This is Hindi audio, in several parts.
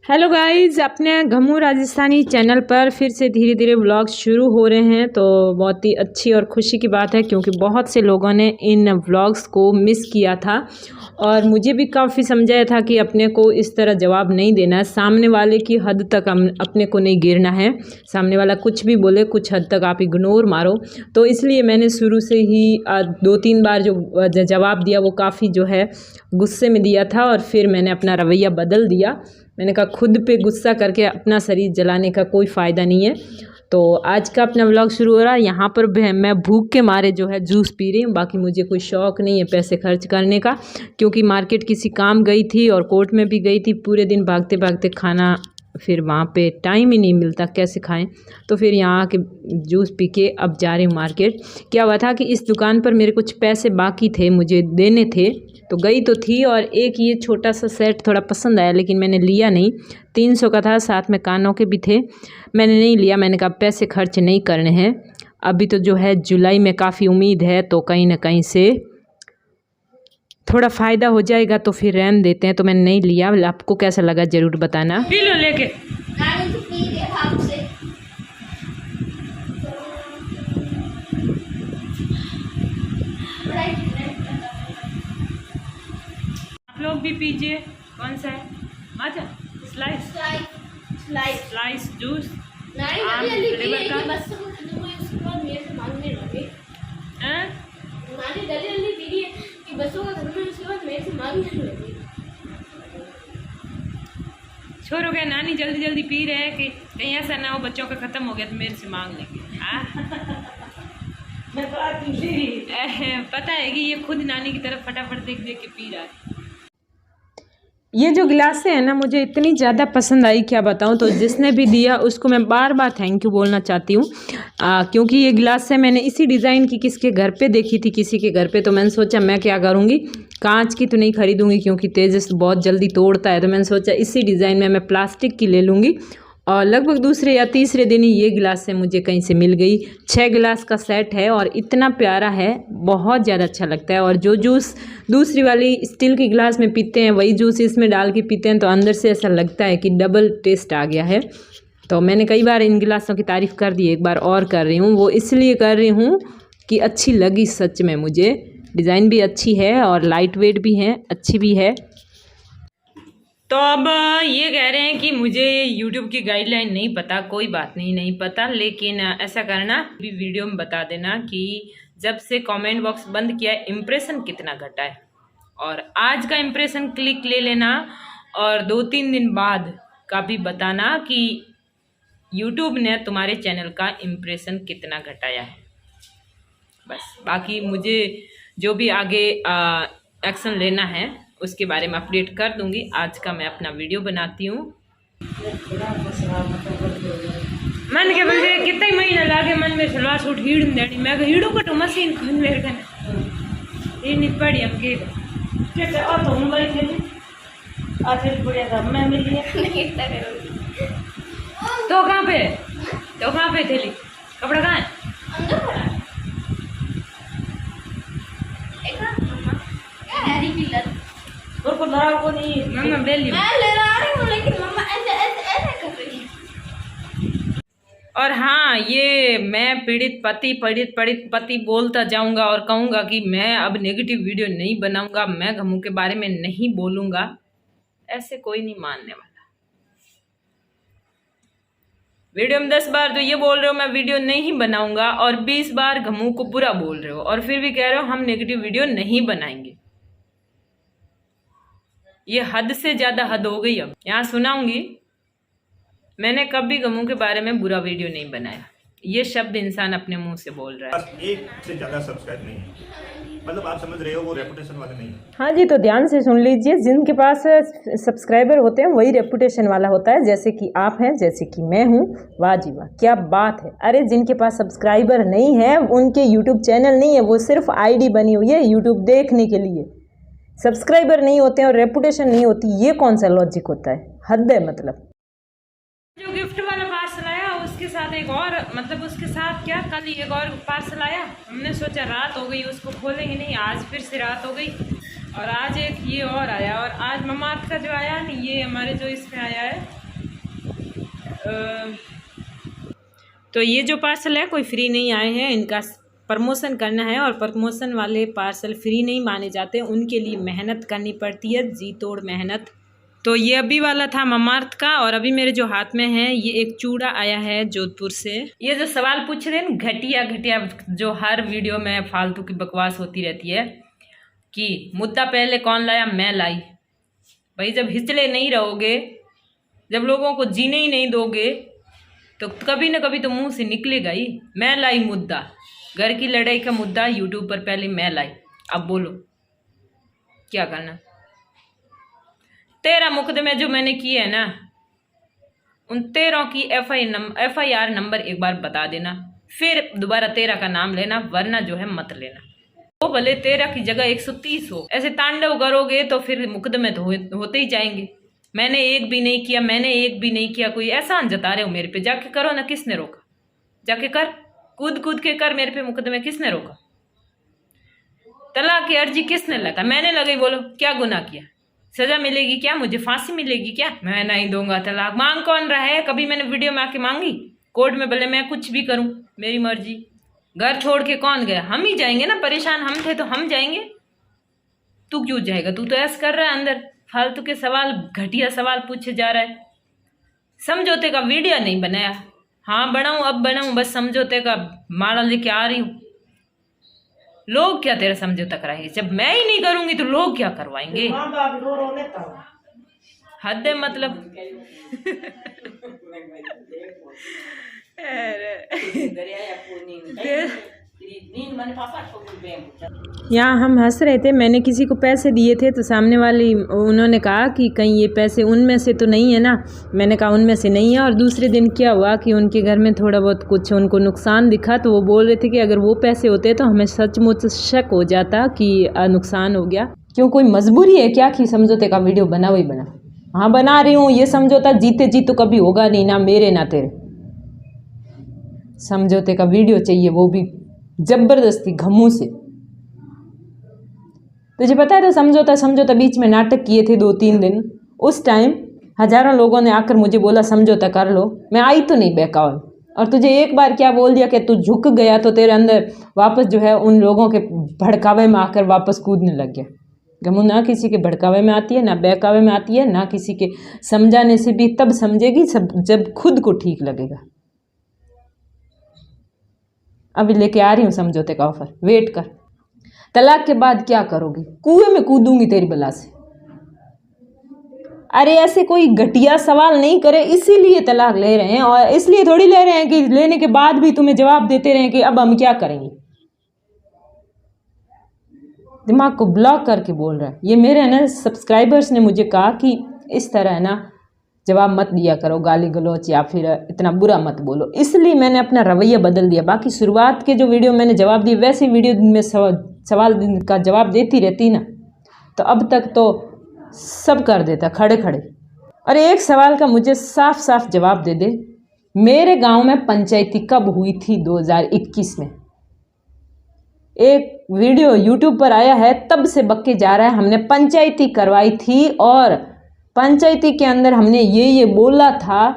हेलो गाइस, अपने घमू राजस्थानी चैनल पर फिर से धीरे धीरे व्लॉग्स शुरू हो रहे हैं। तो बहुत ही अच्छी और खुशी की बात है क्योंकि बहुत से लोगों ने इन व्लॉग्स को मिस किया था और मुझे भी काफ़ी समझाया था कि अपने को इस तरह जवाब नहीं देना है, सामने वाले की हद तक अपने को नहीं गिरना है। सामने वाला कुछ भी बोले कुछ हद तक आप इग्नोर मारो। तो इसलिए मैंने शुरू से ही 2-3 बार जो जवाब दिया वो काफ़ी जो है गुस्से में दिया था और फिर मैंने अपना रवैया बदल दिया। मैंने कहा खुद पे गुस्सा करके अपना शरीर जलाने का कोई फ़ायदा नहीं है। तो आज का अपना व्लॉग शुरू हो रहा है। यहाँ पर मैं भूख के मारे जो है जूस पी रही हूँ। बाकी मुझे कोई शौक़ नहीं है पैसे खर्च करने का क्योंकि मार्केट किसी काम गई थी और कोर्ट में भी गई थी। पूरे दिन भागते भागते खाना फिर वहाँ पे टाइम ही नहीं मिलता, कैसे खाएं। तो फिर यहाँ आके जूस पी के अब जा रही हूँ मार्केट। क्या हुआ था कि इस दुकान पर मेरे कुछ पैसे बाकी थे, मुझे देने थे, तो गई तो थी और एक ये छोटा सा सेट थोड़ा पसंद आया लेकिन मैंने लिया नहीं। 300 का था, साथ में कानों के भी थे, मैंने नहीं लिया। मैंने कहा पैसे खर्च नहीं करने हैं। अभी तो जो है जुलाई में काफ़ी उम्मीद है तो कहीं ना कहीं से थोड़ा फ़ायदा हो जाएगा तो फिर रहने देते हैं। तो मैंने नहीं लिया। आपको कैसा लगा ज़रूर बताना। पी लो लेके। आप लोग भी पीजिए। कौन सा है? माचा स्लाइस स्लाइस जूस। छोरो क्या नानी जल्दी जल्दी पी रहे हैं कि कहीं ऐसा ना हो बच्चों का ख़त्म हो गया तो मेरे से मांग लेंगे। पता है कि ये खुद नानी की तरफ फटाफट देख देख के पी रहा है। ये जो गिलासें हैं ना मुझे इतनी ज़्यादा पसंद आई, क्या बताऊँ। तो जिसने भी दिया उसको मैं बार बार थैंक यू बोलना चाहती हूँ क्योंकि ये गिलासें मैंने इसी डिज़ाइन की किसके घर पे देखी थी, किसी के घर पे। तो मैंने सोचा मैं क्या करूँगी, कांच की तो नहीं खरीदूँगी क्योंकि तेजस बहुत जल्दी तोड़ता है। तो मैंने सोचा इसी डिज़ाइन में मैं प्लास्टिक की ले लूँगी और लगभग दूसरे या तीसरे दिन ही ये गिलास से मुझे कहीं से मिल गई। 6 गिलास का सेट है और इतना प्यारा है, बहुत ज़्यादा अच्छा लगता है। और जो जूस दूसरी वाली स्टील की गिलास में पीते हैं वही जूस इसमें डाल के पीते हैं तो अंदर से ऐसा लगता है कि डबल टेस्ट आ गया है। तो मैंने कई बार इन गिलासों की तारीफ़ कर दी, एक बार और कर रही हूँ। वो इसलिए कर रही हूँ कि अच्छी लगी सच में मुझे। डिज़ाइन भी अच्छी है और लाइट वेट भी है, अच्छी भी है। तो अब ये कह रहे हैं कि मुझे YouTube की गाइडलाइन नहीं पता। कोई बात नहीं, नहीं पता, लेकिन ऐसा करना भी वीडियो में बता देना कि जब से कमेंट बॉक्स बंद किया है इम्प्रेशन कितना घटा है और आज का इम्प्रेशन क्लिक ले लेना और 2-3 दिन बाद का भी बताना कि YouTube ने तुम्हारे चैनल का इम्प्रेशन कितना घटाया है। बस बाकी मुझे जो भी आगे एक्शन लेना है उसके बारे में अपडेट कर दूंगी। आज का मैं अपना वीडियो बनाती हूँ। मन के बंदे कितना महीना लागे मन में सलवार सूट हीड़ देनी। मैं हीड़ो कटो मशीन खुन मेरे कने ये नहीं पड़ी हम के कैसे और तो मोबाइल खेली आते बढ़िया था मैं मिल गया नहीं तरे तो कहाँ पे थैली कपड़ा कहाँ है? अंदर पड़ा है। एक क्या है रिफिलर को लड़ा को नहीं मम्मा ले ली। मैं ले रही हूँ लेकिन मम्मा ऐसे कर रही है। और हाँ, ये मैं पीड़ित पति बोलता जाऊंगा और कहूंगा कि मैं अब नेगेटिव वीडियो नहीं बनाऊंगा, मैं घमू के बारे में नहीं बोलूंगा। ऐसे कोई नहीं मानने वाला। वीडियो में 10 बार तो ये बोल रहे हो मैं वीडियो नहीं बनाऊंगा और 20 बार घमू को बुरा बोल रहे हो और फिर भी कह रहे हो हम नेगेटिव वीडियो नहीं बनाएंगे। ये हद से ज़्यादा हद हो गई। अब यहाँ सुनाऊंगी, मैंने कभी घमू के बारे में बुरा वीडियो नहीं बनाया। ये शब्द इंसान अपने मुंह से बोल रहा है। एक से ज़्यादा सब्सक्राइब नहीं है, मतलब आप समझ रहे हो वो रेपुटेशन वाले नहीं है। हाँ जी, तो ध्यान से सुन लीजिए। जिनके पास सब्सक्राइबर होते हैं वही रेपुटेशन वाला होता है, जैसे कि आप हैं, जैसे कि मैं हूँ। वाह जी वाह, क्या बात है। अरे जिनके पास सब्सक्राइबर नहीं है उनके यूट्यूब चैनल नहीं है, वो सिर्फ ID बनी हुई है यूट्यूब देखने के लिए। सब्सक्राइबर नहीं होते हैं और रेपुटेशन नहीं होती, ये कौन सा लॉजिक होता है? हद है। मतलब जो गिफ्ट वाला पार्सल आया उसके साथ एक और, मतलब उसके साथ क्या कल एक और पार्सल आया। हमने सोचा रात हो गई उसको खोलेंगे नहीं, आज फिर से रात हो गई और आज एक ये और आया। और आज ममार्थ का जो आया नहीं, ये हमारे जो इसमें आया है तो ये जो पार्सल है कोई फ्री नहीं आए हैं, इनका प्रमोशन करना है और प्रमोशन वाले पार्सल फ्री नहीं माने जाते, उनके लिए मेहनत करनी पड़ती है, जी तोड़ मेहनत। तो ये अभी वाला था ममार्थ का, और अभी मेरे जो हाथ में है ये एक चूड़ा आया है जोधपुर से। ये जो सवाल पूछ रहे हैं घटिया घटिया, जो हर वीडियो में फालतू की बकवास होती रहती है कि मुद्दा पहले कौन लाया, मैं लाई। भाई जब हिचले नहीं रहोगे, जब लोगों को जीने ही नहीं दोगे, तो कभी ना कभी तो मुंह से निकलेगा ही, मैं लाई मुद्दा। घर की लड़ाई का मुद्दा यूट्यूब पर पहले मैं लाई, अब बोलो क्या करना। 13 मुकदमे जो मैंने किए हैं ना, उन 13 की FIR नंबर एक बार बता देना, फिर दोबारा 13 का नाम लेना, वरना जो है मत लेना। तो भले 13 की जगह 130 हो, ऐसे तांडव करोगे तो फिर मुकदमे तो होते ही जाएंगे। मैंने एक भी नहीं किया, मैंने एक भी नहीं किया, कोई एहसान जता रहे हो मेरे पे, जाके करो ना, किसने रोका? जाके कर, कूद कूद के कर मेरे पे मुकदमे, किसने रोका? तलाक की अर्जी किसने लगा? मैंने लगाई, बोलो क्या गुनाह किया? सजा मिलेगी क्या? मुझे फांसी मिलेगी क्या? मैं नहीं दूंगा तलाक। मांग कौन रहा है? कभी मैंने वीडियो में आके मांगी? कोर्ट में भले मैं कुछ भी करूं, मेरी मर्जी। घर छोड़ के कौन गया? हम ही जाएंगे ना, परेशान हम थे तो हम जाएंगे। तू क्यों जाएगा? तू तो ऐसा कर रहा है अंदर, फालतू के सवाल, घटिया सवाल पूछे जा रहा है। समझौते का वीडियो नहीं बनाया, हाँ बनाऊं, अब बनाऊं, बस समझौते का माला लेके आ रही हूँ। लोग क्या तेरा समझौता कराएंगे? जब मैं ही नहीं करूंगी तो लोग क्या करवाएंगे? हद है मतलब। यहाँ हम हंस रहे थे, मैंने किसी को पैसे दिए थे तो सामने वाली उन्होंने कहा कि कहीं ये पैसे उनमें से तो नहीं है ना। मैंने कहा उनमें से नहीं है। और दूसरे दिन क्या हुआ कि उनके घर में थोड़ा बहुत कुछ उनको नुकसान दिखा, तो वो बोल रहे थे कि अगर वो पैसे होते तो हमें सचमुच शक हो जाता कि नुकसान हो गया। क्यों, कोई मजबूरी है क्या कि समझौते का वीडियो बना? वही बना, हाँ बना रही हूँ। ये समझौता जीते जी तो कभी होगा नहीं, ना मेरे ना तेरे। समझौते का वीडियो चाहिए, वो भी जबरदस्ती घमू से। तुझे पता है तो समझौता बीच में नाटक किए थे 2-3 दिन। उस टाइम हजारों लोगों ने आकर मुझे बोला समझौता कर लो, मैं आई तो नहीं बहकावा। और तुझे एक बार क्या बोल दिया कि तू झुक गया तो तेरे अंदर वापस जो है उन लोगों के भड़कावे में आकर वापस कूदने लग गया। गमू ना किसी के भड़कावे में आती है, ना बहकावे में आती है, ना किसी के समझाने से भी तब समझेगी जब खुद को ठीक लगेगा। अभी लेके आ रही हूँ समझौते का ऑफर, वेट कर। तलाक के बाद क्या करोगी? कुएं में कूदूंगी तेरी बला से। अरे ऐसे कोई घटिया सवाल नहीं करे, इसीलिए तलाक ले रहे हैं। और इसलिए थोड़ी ले रहे हैं कि लेने के बाद भी तुम्हें जवाब देते रहें कि अब हम क्या करेंगे। दिमाग को ब्लॉक करके बोल रहा है। ये मेरे है ना सब्सक्राइबर्स ने मुझे कहा कि इस तरह है ना जवाब मत दिया करो, गाली गलौच या फिर इतना बुरा मत बोलो, इसलिए मैंने अपना रवैया बदल दिया। बाकी शुरुआत के जो वीडियो मैंने जवाब दिए वैसे वीडियो में सवाल का जवाब देती रहती ना, तो अब तक तो सब कर देता खड़े खड़े। अरे एक सवाल का मुझे साफ साफ जवाब दे दे, मेरे गांव में पंचायती कब हुई थी? 2021 में। एक वीडियो यूट्यूब पर आया है तब से बक्के जा रहा है, हमने पंचायती करवाई थी और पंचायती के अंदर हमने ये बोला था।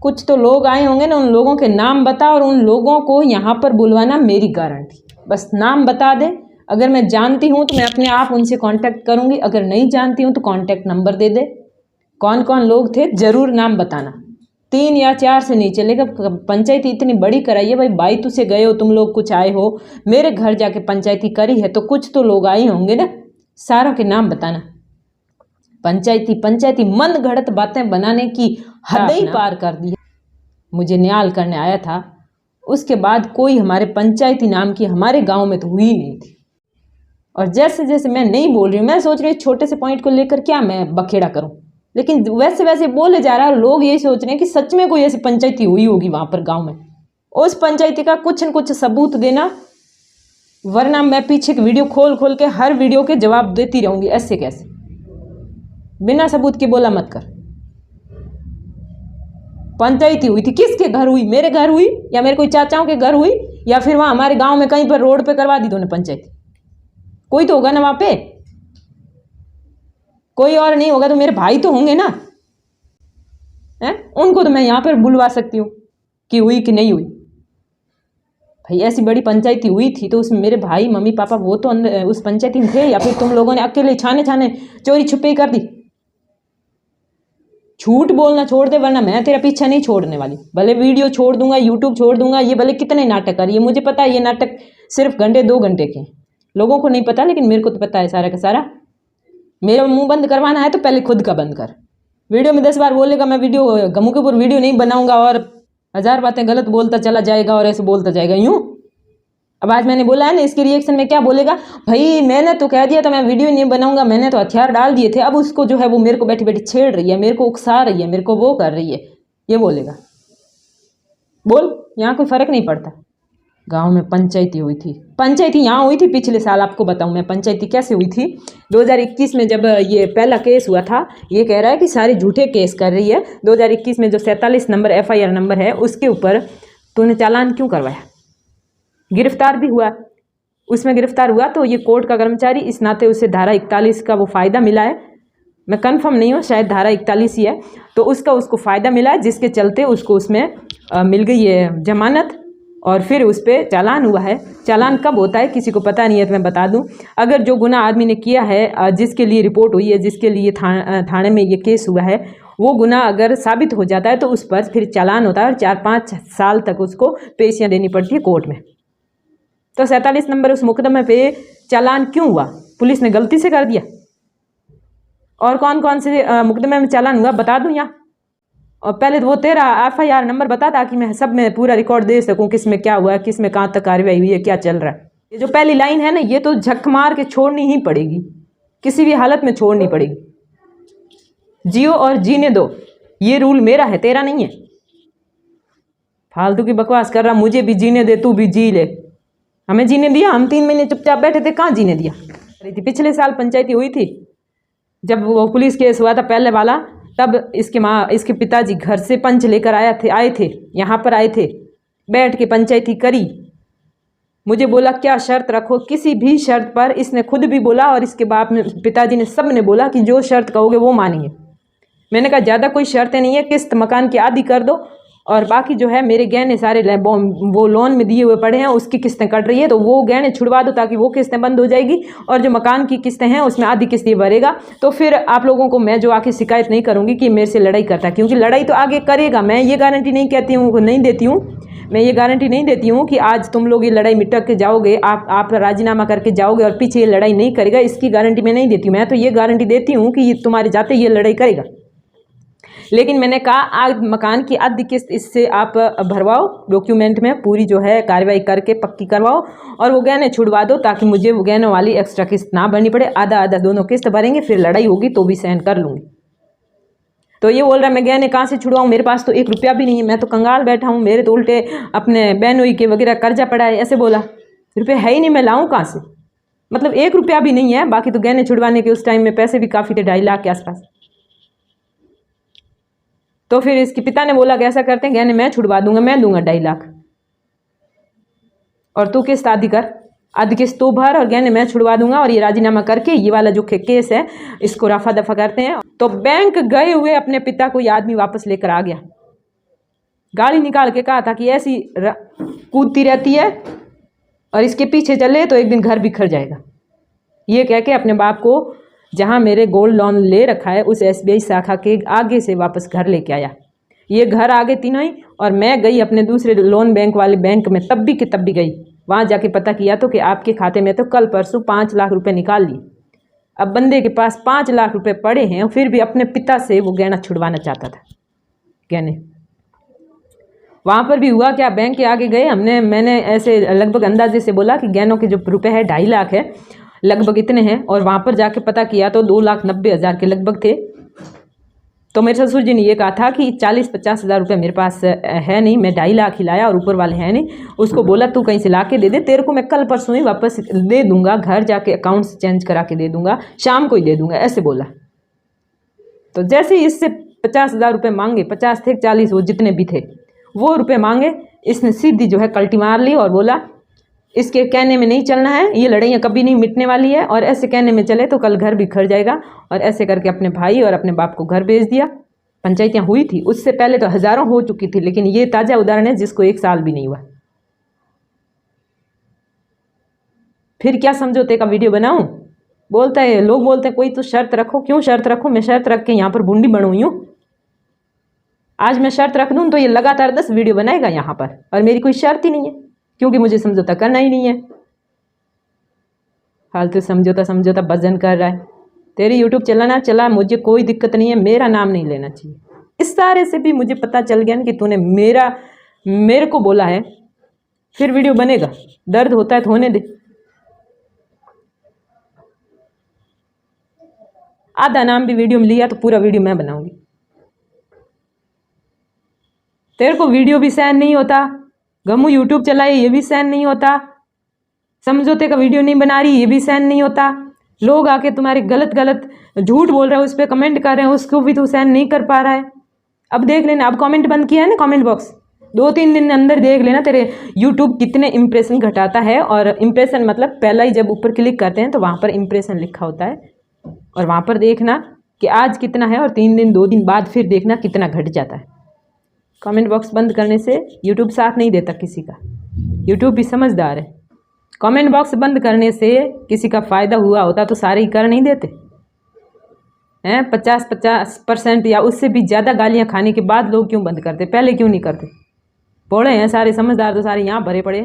कुछ तो लोग आए होंगे ना, उन लोगों के नाम बता और उन लोगों को यहाँ पर बुलवाना मेरी गारंटी। बस नाम बता दे, अगर मैं जानती हूँ तो मैं अपने आप उनसे कांटेक्ट करूँगी, अगर नहीं जानती हूँ तो कांटेक्ट नंबर दे दे। कौन कौन लोग थे ज़रूर नाम बताना, 3 या 4 से नहीं चलेगा। पंचायती इतनी बड़ी कराई है भाई तुझसे गए हो तुम लोग, कुछ आए हो मेरे घर जाके पंचायती करी है तो कुछ तो लोग आए होंगे ना, सारों के नाम बताना। पंचायती मन घड़त बातें बनाने की हद ही पार कर दी है। मुझे न्याय करने आया था, उसके बाद कोई हमारे पंचायती नाम की हमारे गांव में तो हुई नहीं थी। और जैसे जैसे मैं नहीं बोल रही हूँ, मैं सोच रही हूँ छोटे से पॉइंट को लेकर क्या मैं बखेड़ा करूँ, लेकिन वैसे वैसे बोले जा रहा है। लोग यही सोच रहे हैं कि सच में कोई ऐसी पंचायती हुई होगी वहाँ पर गाँव में। उस पंचायती का कुछ न कुछ सबूत देना, वरना मैं पीछे की वीडियो खोल के हर वीडियो के जवाब देती रहूँगी। ऐसे कैसे? बिना सबूत के बोला मत कर। पंचायती हुई थी, किसके घर हुई? मेरे घर हुई या मेरे कोई चाचाओं के घर हुई या फिर वहाँ हमारे गांव में कहीं पर रोड पे करवा दी तूने पंचायती? कोई तो होगा ना वहाँ पे, कोई और नहीं होगा तो मेरे भाई तो होंगे ना। हैं, उनको तो मैं यहाँ पर बुलवा सकती हूँ कि हुई कि नहीं हुई। भाई ऐसी बड़ी पंचायती हुई थी तो उसमें मेरे भाई मम्मी पापा वो तो अंदर उस पंचायती में थे, या फिर तुम लोगों ने अकेले छाने छाने चोरी छुपे कर दी? झूठ बोलना छोड़ दे, वरना मैं तेरा पीछा नहीं छोड़ने वाली। भले वीडियो छोड़ दूंगा, यूट्यूब छोड़ दूंगा, ये भले कितने नाटक कर, ये मुझे पता है ये नाटक सिर्फ घंटे 2 घंटे के, लोगों को नहीं पता लेकिन मेरे को तो पता है सारा का सारा। मेरा मुंह बंद करवाना है तो पहले खुद का बंद कर। वीडियो में 10 बार बोलेगा, मैं वीडियो गमू के ऊपर वीडियो नहीं बनाऊंगा और 1000 बातें गलत बोलता चला जाएगा और ऐसे बोलता जाएगा यूँ। अब आज मैंने बोला है ना, इसके रिएक्शन में क्या बोलेगा, भाई मैंने तो कह दिया था मैं वीडियो नहीं बनाऊंगा, मैंने तो हथियार डाल दिए थे, अब उसको जो है वो मेरे को बैठी बैठी छेड़ रही है, मेरे को उकसा रही है, मेरे को वो कर रही है, ये बोलेगा। बोल, यहाँ कोई फर्क नहीं पड़ता। गांव में पंचायती हुई थी, पंचायती यहाँ हुई थी पिछले साल। आपको बताऊं मैं पंचायती कैसे हुई थी। 2021 में जब ये पहला केस हुआ था, ये कह रहा है कि सारे झूठे केस कर रही है। 2021 में जो 47 नंबर FIR नंबर है उसके ऊपर तूने चालान क्यों करवाया? गिरफ्तार भी हुआ, उसमें गिरफ्तार हुआ तो ये कोर्ट का कर्मचारी, इस नाते उसे धारा 41 का वो फ़ायदा मिला है। मैं कंफर्म नहीं हूँ, शायद धारा 41 ही है, तो उसको फ़ायदा मिला है, जिसके चलते उसको उसमें मिल गई है जमानत और फिर उस पर चालान हुआ है। चालान कब होता है किसी को पता नहीं है, तो मैं बता दूं, अगर जो गुनाह आदमी ने किया है, जिसके लिए रिपोर्ट हुई है, जिसके लिए थाने में ये केस हुआ है, वो गुनाह अगर साबित हो जाता है तो उस पर फिर चालान होता है और 4-5 साल तक उसको पेशियाँ देनी पड़ती है कोर्ट में। तो 47 नंबर उस मुकदमे पे चालान क्यों हुआ? पुलिस ने गलती से कर दिया? और कौन कौन से मुकदमे में चालान हुआ बता दूं यहाँ? और पहले तो वो तेरा FIR नंबर बता, ताकि मैं सब में पूरा रिकॉर्ड दे सकूं, किस में क्या हुआ है, किस में कहाँ तक कार्रवाई हुई है, क्या चल रहा है। ये जो पहली लाइन है ना, ये तो झक मार के छोड़नी ही पड़ेगी, किसी भी हालत में छोड़नी पड़ेगी। जियो और जीने दो, ये रूल मेरा है, तेरा नहीं है। फालतू की बकवास कर रहा, मुझे भी जीने दे, तू भी जी ले। हमें जीने दिया? हम 3 महीने चुपचाप बैठे थे, कहाँ जीने दिया? पिछले साल पंचायती हुई थी जब वो पुलिस केस हुआ था पहले वाला, तब इसके पिताजी घर से पंच लेकर आए थे, यहाँ पर आए थे, बैठ के पंचायती करी। मुझे बोला क्या शर्त रखो, किसी भी शर्त पर, इसने खुद भी बोला और इसके बाप ने, पिताजी ने, सब ने बोला कि जो शर्त कहोगे वो मानेंगे। मैंने कहा ज़्यादा कोई शर्तें नहीं है, किस्त मकान की आधी कर दो और बाकी जो है मेरे गहने सारे वो लोन में दिए हुए पड़े हैं, उसकी किस्तें कट रही है, तो वो गहने छुड़वा दो ताकि वो किस्तें बंद हो जाएगी, और जो मकान की किस्तें हैं उसमें आधी किस्त ये भरेगा। तो फिर आप लोगों को मैं जो आके शिकायत नहीं करूँगी कि मेरे से लड़ाई करता है, क्योंकि लड़ाई तो आगे करेगा। मैं ये गारंटी नहीं कहती हूँ, नहीं देती हूँ, मैं ये गारंटी नहीं देती हूँ कि आज तुम लोग ये लड़ाई मिटक के जाओगे, आप राजीनामा करके जाओगे और पीछे ये लड़ाई नहीं करेगा, इसकी गारंटी मैं नहीं देती हूँ। मैं तो ये गारंटी देती हूँ कि ये तुम्हारे जाते ये लड़ाई करेगा। लेकिन मैंने कहा आज मकान की आधी किस्त इससे आप भरवाओ, डॉक्यूमेंट में पूरी जो है कार्रवाई करके पक्की करवाओ और वो गहने छुड़वा दो, ताकि मुझे वो गहनों वाली एक्स्ट्रा किस्त ना भरनी पड़े। आधा आधा दोनों किस्त भरेंगे, फिर लड़ाई होगी तो भी सहन कर लूँगी। तो ये बोल रहा है मैं गहने कहाँ से छुड़वाऊँ, मेरे पास तो 1 रुपया भी नहीं है, मैं तो कंगाल बैठा हूँ, मेरे तो उल्टे अपने बहनोई के वगैरह कर्जा पड़ा है, ऐसे बोला। रुपये है ही नहीं, मैं लाऊँ कहाँ से? मतलब 1 रुपया भी नहीं है। बाकी तो गहने छुड़वाने के उस टाइम में पैसे भी काफ़ी थे, 2.5 लाख के आसपास। तो फिर इसके पिता ने बोला कि ऐसा करते हैं, गहने मैं छुड़वा दूंगा, मैं दूंगा 2.5 लाख और तू किस्त आधी कर, आधी किस्त तू भर और गहने मैं छुड़वा दूंगा, और ये राजीनामा करके ये वाला जो केस है इसको रफा दफा करते हैं। तो बैंक गए हुए अपने पिता को ये आदमी वापस लेकर आ गया, गाड़ी निकाल के कहा था कि ऐसी कूदती रहती है और इसके पीछे चले तो एक दिन घर बिखर जाएगा। ये कह के अपने बाप को, जहाँ मेरे गोल्ड लोन ले रखा है, उस SBI शाखा के आगे से वापस घर लेके आया। ये घर आगे तीनों ही, और मैं गई अपने दूसरे लोन बैंक वाले बैंक में, तब भी गई, वहाँ जाके पता किया तो कि आपके खाते में तो कल परसों 5 लाख रुपए निकाल लिए। अब बंदे के पास 5 लाख रुपए पड़े हैं और फिर भी अपने पिता से वो गहना छुड़वाना चाहता था, गहने। वहाँ पर भी हुआ क्या, बैंक के आगे गए, मैंने ऐसे लगभग अंदाजे से बोला कि गहनों के जो रुपए है 2.5 लाख है, लगभग इतने हैं, और वहाँ पर जाके पता किया तो 2,90,000 के लगभग थे। तो मेरे ससुर जी ने ये कहा था कि 40-50 हज़ार रुपये मेरे पास है नहीं, मैं 2.5 लाख ही लाया और ऊपर वाले हैं नहीं। उसको बोला तू कहीं से ला के दे दे, तेरे को मैं कल परसों ही वापस दे दूंगा, घर जाके अकाउंट चेंज करा के दे दूंगा, शाम को ही दे दूंगा, ऐसे बोला। तो जैसे ही इससे 50 हज़ार रुपये मांगे, 50 थे 40, वो जितने भी थे वो रुपये मांगे, इसने सीधी जो है कल्टी मार ली और बोला इसके कहने में नहीं चलना है, ये लड़ाइयाँ कभी नहीं मिटने वाली है, और ऐसे कहने में चले तो कल घर बिखर जाएगा। और ऐसे करके अपने भाई और अपने बाप को घर भेज दिया। पंचायतियाँ हुई थी, उससे पहले तो हज़ारों हो चुकी थी, लेकिन ये ताज़ा उदाहरण है जिसको 1 साल भी नहीं हुआ। फिर क्या समझौते का वीडियो बनाऊं? बोलता है, लोग बोलते हैं कोई तो शर्त रखो। क्यों शर्त रखो? मैं शर्त रख के यहाँ पर बूंदी बन हूँ। आज मैं शर्त रख दूँ तो ये लगातार 10 वीडियो बनाएगा यहाँ पर, और मेरी कोई शर्त ही नहीं है, क्योंकि मुझे समझौता करना ही नहीं है। फालतू समझौता समझौता भजन कर रहा है। तेरी यूट्यूब चलाना चला, मुझे कोई दिक्कत नहीं है, मेरा नाम नहीं लेना चाहिए। इस सारे से भी मुझे पता चल गया ना कि तूने मेरे को बोला है, फिर वीडियो बनेगा। दर्द होता है तो होने दे। आधा नाम भी वीडियो में लिया तो पूरा वीडियो मैं बनाऊंगी। तेरे को वीडियो भी सहन नहीं होता, गमू यूट्यूब चलाए ये भी सहन नहीं होता, समझौते का वीडियो नहीं बना रही ये भी सहन नहीं होता, लोग आके तुम्हारे गलत गलत झूठ बोल रहे हैं उस पर कमेंट कर रहे हैं, उसको भी तू सहन नहीं कर पा रहा है। अब देख लेना, अब कमेंट बंद किया है ना कमेंट बॉक्स, 2-3 दिन अंदर देख लेना तेरे यूट्यूब कितने इंप्रेशन घटाता है। और इंप्रेशन मतलब पहला ही जब ऊपर क्लिक करते हैं तो वहाँ पर इंप्रेशन लिखा होता है, और वहाँ पर देखना कि आज कितना है, और 3 दिन 2 दिन बाद फिर देखना कितना घट जाता है। कमेंट बॉक्स बंद करने से यूट्यूब साथ नहीं देता किसी का, यूट्यूब भी समझदार है। कमेंट बॉक्स बंद करने से किसी का फ़ायदा हुआ होता तो सारे ही कर नहीं देते हैं। 50% या उससे भी ज़्यादा गालियाँ खाने के बाद लोग क्यों बंद करते, पहले क्यों नहीं करते? बोले हैं सारे समझदार तो सारे यहाँ भरे पड़े।